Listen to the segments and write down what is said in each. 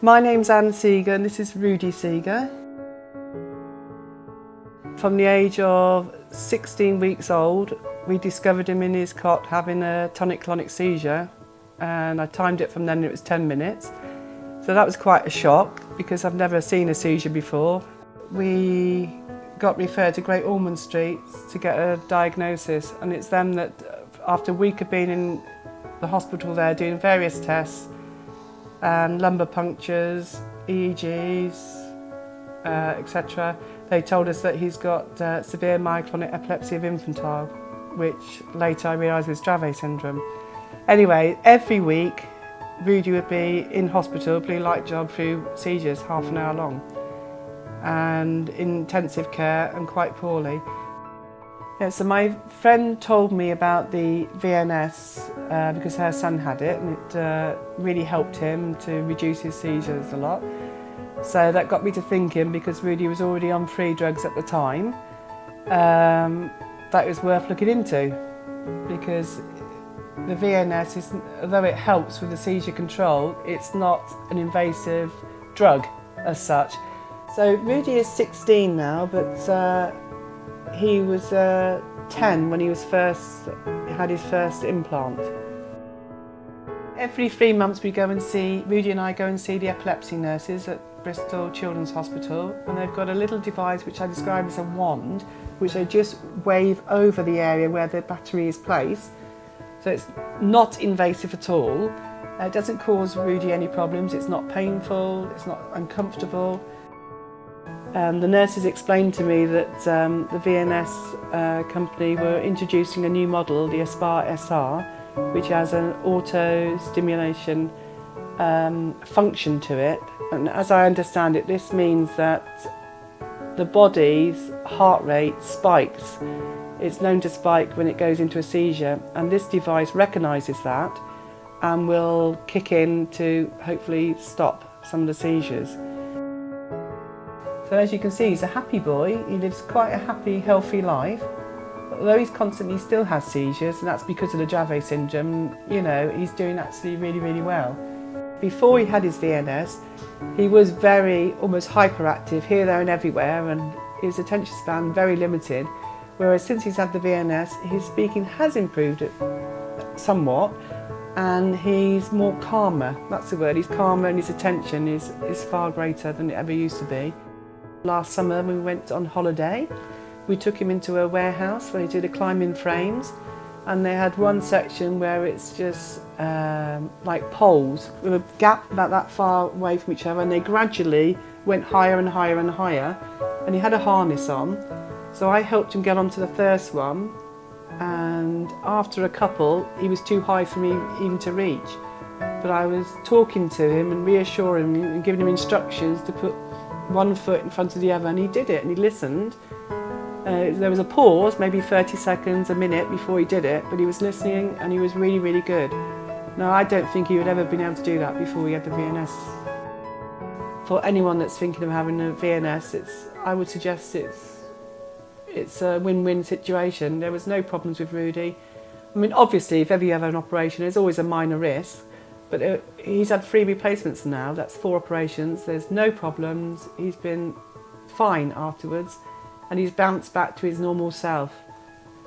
My name's Anne Seeger and this is Rudy Seeger. From the age of 16 weeks old, we discovered him in his cot having a tonic-clonic seizure, and I timed it from then and it was 10 minutes. So that was quite a shock because I've never seen a seizure before. We got referred to Great Ormond Street to get a diagnosis, and it's them that, after a week of being in the hospital there doing various tests and lumbar punctures, EEGs, etc., they told us that he's got severe myoclonic epilepsy of infantile, which later I realised was Dravet syndrome. Anyway, every week Rudy would be in hospital, blue light job through seizures, half an hour long, and in intensive care and quite poorly. Yeah, so my friend told me about the VNS because her son had it, and it really helped him to reduce his seizures a lot. So that got me to thinking, because Rudy was already on free drugs at the time, that was worth looking into, because the VNS, although it helps with the seizure control, it's not an invasive drug as such. So Rudy is 16 now, but he was 10 when he had his first implant. Every 3 months Rudy and I go and see the epilepsy nurses at Bristol Children's Hospital, and they've got a little device which I describe as a wand, which they just wave over the area where the battery is placed. So it's not invasive at all. It doesn't cause Rudy any problems, it's not painful, it's not uncomfortable. The nurses explained to me that the VNS company were introducing a new model, the Aspire SR, which has an auto-stimulation function to it. And as I understand it, this means that the body's heart rate spikes. It's known to spike when it goes into a seizure, and this device recognises that and will kick in to hopefully stop some of the seizures. So as you can see, he's a happy boy. He lives quite a happy, healthy life. Although he's constantly still has seizures, and that's because of the Dravet syndrome, you know, he's doing actually really, really well. Before he had his VNS, he was almost hyperactive here, there and everywhere, and his attention span very limited. Whereas since he's had the VNS, his speaking has improved somewhat, and he's more calmer. That's the word, he's calmer, and his attention is far greater than it ever used to be. Last summer when we went on holiday, we took him into a warehouse where he did the climbing frames, and they had one section where it's just like poles with a gap about that far away from each other, and they gradually went higher and higher and higher, and he had a harness on. So I helped him get onto the first one, and after a couple he was too high for me even to reach. But I was talking to him and reassuring him and giving him instructions to put one foot in front of the other, and he did it, and he listened. There was a pause, maybe 30 seconds, a minute before he did it, but he was listening and he was really, really good. Now, I don't think he would ever have been able to do that before he had the VNS. For anyone that's thinking of having a VNS, I would suggest it's a win-win situation. There was no problems with Rudy. I mean, obviously, if ever you have an operation, there's always a minor risk, but he's had 3 replacements now. That's 4 operations. There's no problems. He's been fine afterwards, and he's bounced back to his normal self.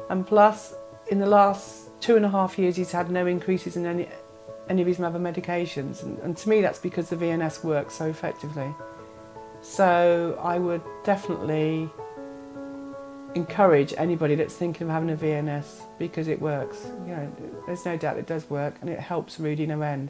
And plus, in the last 2.5 years, he's had no increases in any of his other medications. And to me, that's because the VNS works so effectively. So I would definitely encourage anybody that's thinking of having a VNS, because it works. You know, there's no doubt it does work, and it helps Rudy no end.